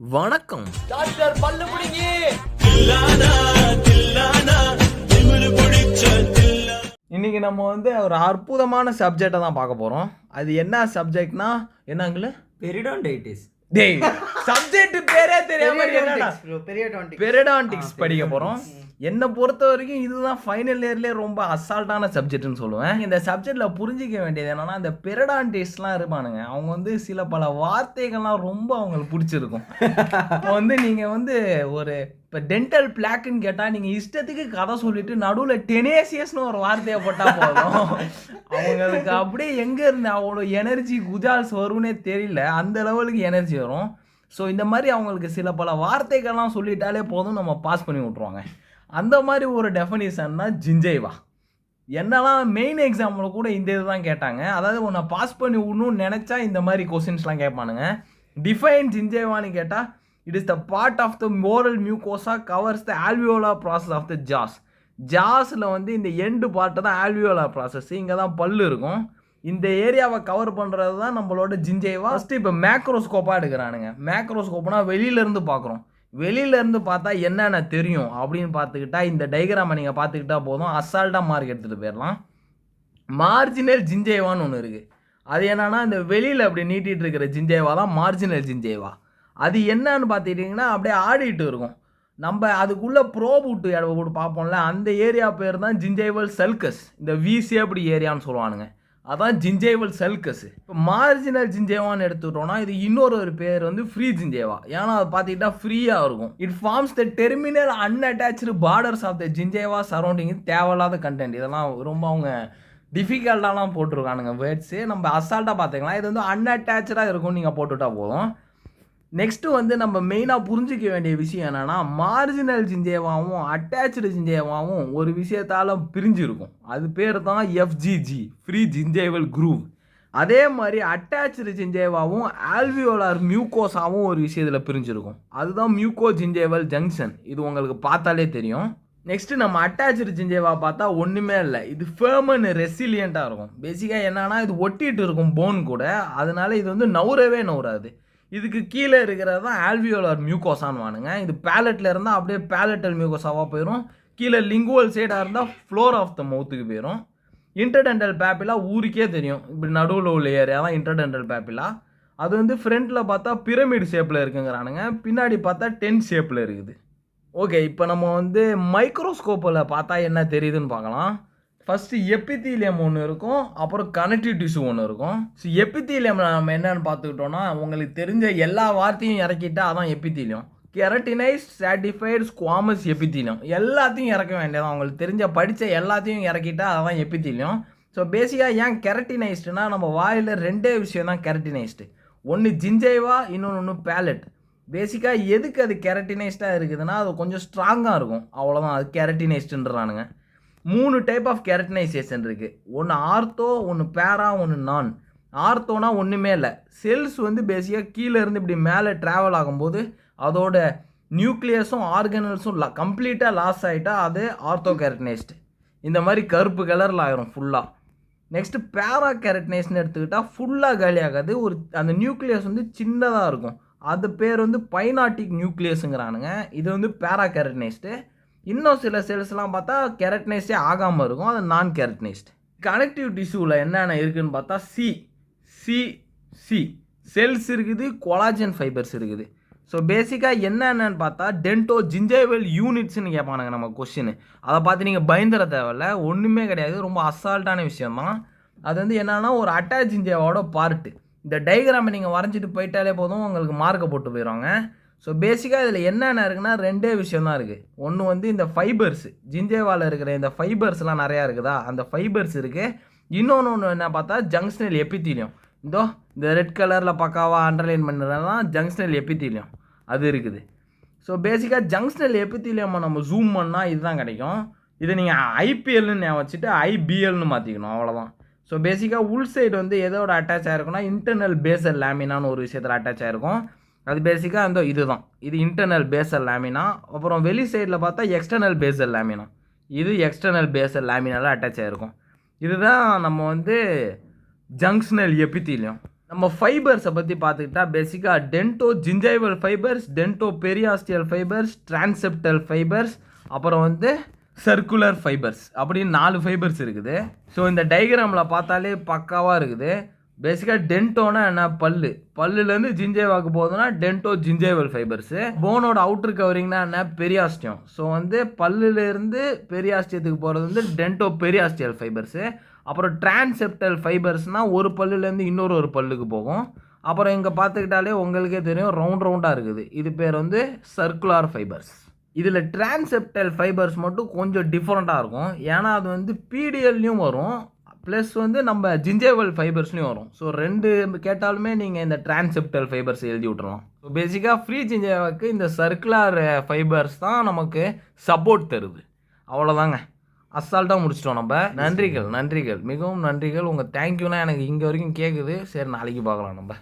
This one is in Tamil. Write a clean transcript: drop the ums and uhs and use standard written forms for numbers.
வணக்கம் டாக்டர் பல்லு புடிங்கி. இன்னைக்கு நம்ம ஒரு அற்புதமான சப்ஜெக்டை தான் பார்க்க போறோம். அது என்ன சப்ஜெக்ட்னா என்னங்களே? பெரிடோன்டைட்டிஸ். டேய், சப்ஜெக்ட் பேரே தெரியாம பெரிடான்டிக்ஸ் படிக்க போறோம். என்னை பொறுத்த வரைக்கும் இதுதான் ஃபைனல் இயர்லேயே ரொம்ப அசால்ட்டான சப்ஜெக்ட்னு சொல்லுவேன். இந்த சப்ஜெக்டில் புரிஞ்சிக்க வேண்டியது என்னன்னா, இந்த பெரிடான்டிஸ்ட்லாம் இருப்பானுங்க, அவங்க சில பல வார்த்தைகள்லாம் ரொம்ப அவங்களுக்கு பிடிச்சிருக்கும். இப்போ நீங்கள் ஒரு இப்போ டென்டல் பிளாக்குன்னு கேட்டால் நீங்கள் இஷ்டத்துக்கு கதை சொல்லிட்டு நடுவில் டெனேசியஸ்னு ஒரு வார்த்தையை போட்டால் போதும், அவங்களுக்கு அப்படியே எங்கேருந்து அவ்வளோ எனர்ஜி குஜால்ஸ் வரும்னே தெரியல, அந்த லெவலுக்கு எனர்ஜி வரும். ஸோ இந்த மாதிரி அவங்களுக்கு சில பல வார்த்தைகள்லாம் சொல்லிட்டாலே போதும், நம்ம பாஸ் பண்ணி விட்ருவாங்க. அந்த மாதிரி ஒரு டெஃபினிஷன்னா ஜிஞ்சைவா. என்னெல்லாம் மெயின் எக்ஸாமில் கூட இந்த இது தான் கேட்டாங்க. அதாவது உன்னை பாஸ் பண்ணி விடணும்னு நினச்சா இந்த மாதிரி கொஸ்டின்ஸ்லாம் கேட்பானுங்க. டிஃபைன் ஜிஞ்சைவான்னு கேட்டால், it is the part of the oral mucosa covers the alveolar process of the jaws. ஜாஸில் இந்த எண்டு பார்ட்டு தான் ஆல்வியோலார் ப்ராசஸ். இங்கே தான் பல்லு இருக்கும். இந்த ஏரியாவை கவர் பண்ணுறது தான் நம்மளோட ஜிஞ்சைவா. ஃபஸ்ட்டு இப்போ மேக்ரோஸ்கோப்பாக எடுக்கிறானுங்க. மேக்ரோஸ்கோப்னா வெளியிலேருந்து பார்க்குறோம். வெளியிலேருந்து பார்த்தா என்னென்ன தெரியும் அப்படின்னு பார்த்துக்கிட்டா, இந்த டைகிராமை நீங்கள் பார்த்துக்கிட்டா போதும், அசால்ட்டாக மார்க் எடுத்துகிட்டு போயிடலாம். மார்ஜினல் ஜிஞ்சைவான்னு ஒன்று இருக்குது. அது என்னன்னா, இந்த வெளியில் அப்படி நீட்டிகிட்டு இருக்கிற ஜிஞ்சைவா தான் மார்ஜினல் ஜிஞ்சைவா. அது என்னன்னு பார்த்துக்கிட்டிங்கன்னா அப்படியே ஆடிட்டு இருக்கும். நம்ம அதுக்குள்ளே ப்ரோப் விட்டு இடவை போட்டு பார்ப்போம்ல, அந்த ஏரியா பேர் தான் ஜிஞ்சைவல் சல்கஸ். இந்த விசேப்டி ஏரியான்னு சொல்லுவானுங்க, அதான் ஜிஞ்சைவல் சல்கஸ். இப்போ மார்ஜினல் ஜிஞ்சைவான்னு எடுத்துக்கிட்டோம்னா, இது இன்னொரு பேர் ஃப்ரீ ஜிஞ்சைவா. ஏன்னா அது பார்த்துக்கிட்டா ஃப்ரீயாக இருக்கும். It forms the terminal unattached borders of the gingiva surrounding. தேவையில்லாத கண்டென்ட் இதெல்லாம் ரொம்ப அவங்க டிஃபிகல்ட்டாலாம் போட்டிருக்கானுங்க வேர்ட்ஸு. நம்ம அசால்ட்டாக பார்த்துக்கலாம். இது அன்அட்டாச்சாக இருக்கும்னு நீங்கள் போட்டுவிட்டா போதும். நெக்ஸ்ட்டு நம்ம மெயினாக புரிஞ்சிக்க வேண்டிய விஷயம் என்னென்னா, மார்ஜினல் ஜிஞ்சேவாவும் அட்டாச்சு ஜிஞ்சேவாவும் ஒரு விஷயத்தால் பிரிஞ்சிருக்கும். அது பேர் தான் எஃப்ஜிஜி, ஃப்ரீ ஜிஞ்சேவல் குரூவ். அதே மாதிரி அட்டாச்சு ஜிஞ்சேவாவும் ஆல்வியோலார் மியூகோஸாவும் ஒரு விஷயத்தில் பிரிஞ்சிருக்கும். அதுதான் மியூகோ ஜிஞ்சேவல் ஜங்ஷன். இது உங்களுக்கு பார்த்தாலே தெரியும். நெக்ஸ்ட்டு நம்ம அட்டாச்சு ஜிஞ்சேவா பார்த்தா ஒன்றுமே இல்லை, இது ஃபேர்மன் ரெசிலியண்ட்டாக இருக்கும். பேசிக்காக என்னன்னா, இது ஒட்டிகிட்டு இருக்கும் போன் கூட, அதனால இது நவுறவே நவுறாது. இதுக்கு கீழே இருக்கிறது தான் ஆல்வியோலார் மியூகோசான்னு வானுங்க. இது பேலட்டில் இருந்தால் அப்படியே பேலட்டல் மியூகோசாவாக போயிடும். கீழே லிங்குவல் சைடாக இருந்தால் ஃப்ளோர் ஆஃப் த மவுத்துக்கு போயிடும். இன்டர்டென்டல் பேப்பிலா ஊருக்கே தெரியும். இப்படி நடுவில் உள்ள ஏரியா தான் இன்டர்டென்டல் பேப்பிலா. அது ஃப்ரண்ட்டில் பார்த்தா பிரமிட் ஷேப்பில் இருக்குங்கிறானுங்க, பின்னாடி பார்த்தா 10 ஷேப்பில் இருக்குது. ஓகே, இப்போ நம்ம மைக்ரோஸ்கோப்பில் பார்த்தா என்ன தெரியுதுன்னு பார்க்கலாம். ஃபஸ்ட்டு எப்பித்தீலியம் ஒன்று இருக்கும், அப்புறம் கனெக்டிவ் டிஷ்யூ ஒன்று இருக்கும். ஸோ எப்பித்தீலியமில் நம்ம என்னென்னு பார்த்துக்கிட்டோன்னா, உங்களுக்கு தெரிஞ்ச எல்லா வார்த்தையும் இறக்கிட்டா அதான் எப்பித்தீலியம். கெரட்டினைஸ் ஸ்ட்ராட்டிஃபைடு ஸ்குவாமஸ் எப்பித்தீலியம் எல்லாத்தையும் இறக்க வேண்டியதான். அவங்களுக்கு தெரிஞ்ச படித்த எல்லாத்தையும் இறக்கிட்டா அதான் எப்பித்தீலியம். ஸோ பேசிக்காக ஏன் கெரட்டினைஸ்டுனா, நம்ம வாயில் ரெண்டே விஷயம் தான் கெரட்டினைஸ்டு. ஒன்று ஜிஞ்சைவா, இன்னொன்று பேலட். பேசிக்காக எதுக்கு அது கெரட்டினைஸ்டாக இருக்குதுன்னா, அது கொஞ்சம் ஸ்ட்ராங்காக இருக்கும், அவ்வளோதான். அது கெரட்டினைஸ்டுன்றானுங்க. 3 டைப் ஆஃப் கெரட்டினைசேஷன் இருக்குது. ஒன்று ஆர்த்தோ, ஒன்று பேரா, ஒன்று நான். ஆர்த்தோனா ஒன்றுமே இல்லை, செல்ஸ் பேசிக்காக கீழே இருந்து இப்படி மேலே ட்ராவல் ஆகும்போது அதோட நியூக்ளியஸும் ஆர்கனல்ஸும் கம்ப்ளீட்டாக லாஸ் ஆகிட்டா அது ஆர்த்தோ கெரட்டினைஸ்டு. இந்த மாதிரி கருப்பு கலரில் ஆயிரும் ஃபுல்லாக. நெக்ஸ்ட்டு பேரா கெரட்டினைஸ்னு எடுத்துக்கிட்டால் ஃபுல்லாக காலி ஆகாது. அந்த நியூக்ளியஸ் சின்னதாக இருக்கும். அது பேர் பைனாட்டிக் நியூக்ளியஸுங்கிறானுங்க. இது பேரா கெரட்டினைஸ்டு. இன்னும் சில செல்ஸ்லாம் பார்த்தா கெரட்டினைஸ்டே ஆகாமல் இருக்கும், அது நான் கெரட்டினைஸ்டு. கனெக்டிவ் டிஷ்யூவில் என்னென்ன இருக்குதுன்னு பார்த்தா சி செல்ஸ் இருக்குது, கொலாஜன் ஃபைபர்ஸ் இருக்குது. ஸோ பேசிக்காக என்னென்னு பார்த்தா டென்டோ ஜிஞ்சைவல் யூனிட்ஸ்னு கேட்பானுங்க நம்ம கொஸ்டின். அதை பார்த்து நீங்கள் பயந்துட தேவையில்ல, ஒன்றுமே கிடையாது, ரொம்ப அசால்ட்டான விஷயம்தான். அது என்னென்னா, ஒரு அட்டாச் ஜிஞ்சைவாவோட பார்ட்டு. இந்த டைகிராமை நீங்கள் வரைஞ்சிட்டு போயிட்டாலே போதும், உங்களுக்கு மார்க்கை போட்டு போயிடுவாங்க. ஸோ பேசிக்காக இதில் என்னென்ன இருக்குன்னா, ரெண்டே விஷயம் தான் இருக்குது. ஒன்று இந்த ஃபைபர்ஸ், ஜிஞ்சேவாவில் இருக்கிற இந்த ஃபைபர்ஸ்லாம் நிறையா இருக்குதா, அந்த ஃபைபர்ஸ் இருக்குது. இன்னொன்று என்ன பார்த்தா ஜங்ஷனல் எப்பித்தீலியம். இந்த ரெட் கலரில் பக்காவாக அண்டர்லைன் பண்ணுறதுலாம் ஜங்ஷனல் எப்பித்தீலியம், அது இருக்குது. ஸோ பேசிக்காக ஜங்ஷனல் எப்பித்தீலியம் நம்ம ஜூம் பண்ணால் இதுதான் கிடைக்கும். இதை நீங்கள் ஐபிஎல்னு வச்சுட்டு ஐபிஎல்னு மாற்றிக்கணும், அவ்வளோதான். ஸோ பேசிக்காக உள் சைடு எதோட அட்டாச் ஆகிருக்குன்னா, இன்டர்னல் பேசல் லேமினான்னு ஒரு விஷயத்தில் அட்டாச் ஆகிருக்கும். அது பேசிக்காக இதுதான், இது இன்டர்னல் பேசல் லேமினா. அப்புறம் வெளி சைடில் பார்த்தா எக்ஸ்டர்னல் பேசல் லேமினா. இது எக்ஸ்டர்னல் பேசல் லேமினால அட்டாச் ஆகிருக்கும். இதுதான் நம்ம ஜங்ஷனல் எப்பித்தீலியம். நம்ம ஃபைபர்ஸை பற்றி பார்த்துக்கிட்டா பேசிக்காக டென்டோ ஜிஞ்சைவல் ஃபைபர்ஸ், டென்டோ பெரியாஸ்டியல் ஃபைபர்ஸ், டிரான்செப்டல் ஃபைபர்ஸ், அப்புறம் வந்து சர்க்குலர் ஃபைபர்ஸ் அப்படின்னு 4 ஃபைபர்ஸ் இருக்குது. ஸோ இந்த டயக்ராமில் பார்த்தாலே பக்காவாக இருக்குது. பேசிக்காக டென்டோனா என்ன, பல்லுலேருந்து ஜிஞ்சைவாக்கு போகுதுன்னா டென்டோ ஜிஞ்சைவல் ஃபைபர்ஸு. போனோட அவுட்ரு கவரிங்னா என்ன, பெரியாஸ்டியம். ஸோ வந்து பல்லுலேருந்து பெரியாஸ்டியத்துக்கு போகிறது வந்து டென்டோ பெரியாஸ்டியல் ஃபைபர்ஸு. அப்புறம் டிரான்செப்டல் ஃபைபர்ஸ்னால் ஒரு பல்லுலேருந்து இன்னொரு பல்லுக்கு போகும். அப்புறம் இங்கே பார்த்துக்கிட்டாலே உங்களுக்கே தெரியும் ரவுண்டாக இருக்குது, இது பேர் வந்து சர்க்குலர் ஃபைபர்ஸ். இதில் டிரான்செப்டல் ஃபைபர்ஸ் மட்டும் கொஞ்சம் டிஃப்ரெண்ட்டாக இருக்கும். ஏன்னா அது வந்து பிடிஎல்லையும் வரும், ப்ளஸ் வந்து நம்ம ஜிஞ்சைவல் ஃபைபர்ஸ்லையும் வரும். ஸோ 2 கேட்டாலுமே நீங்கள் இந்த டிரான்செப்டல் ஃபைபர்ஸ் எழுதி விட்றலாம். ஸோ பேசிக்காக ஃப்ரீ ஜிஞ்சைவாக்கு இந்த சர்க்குலர் ஃபைபர்ஸ் தான் நமக்கு சப்போர்ட் தருது. அவ்வளோதாங்க, அசால்ட்டாக முடிச்சிட்டோம் நம்ம. நன்றிகள், மிகவும் நன்றிகள். உங்கள் தேங்க்யூலாம் எனக்கு இங்கே வரைக்கும் கேட்குது. சரி, நாளைக்கு பார்க்கலாம் நம்ம.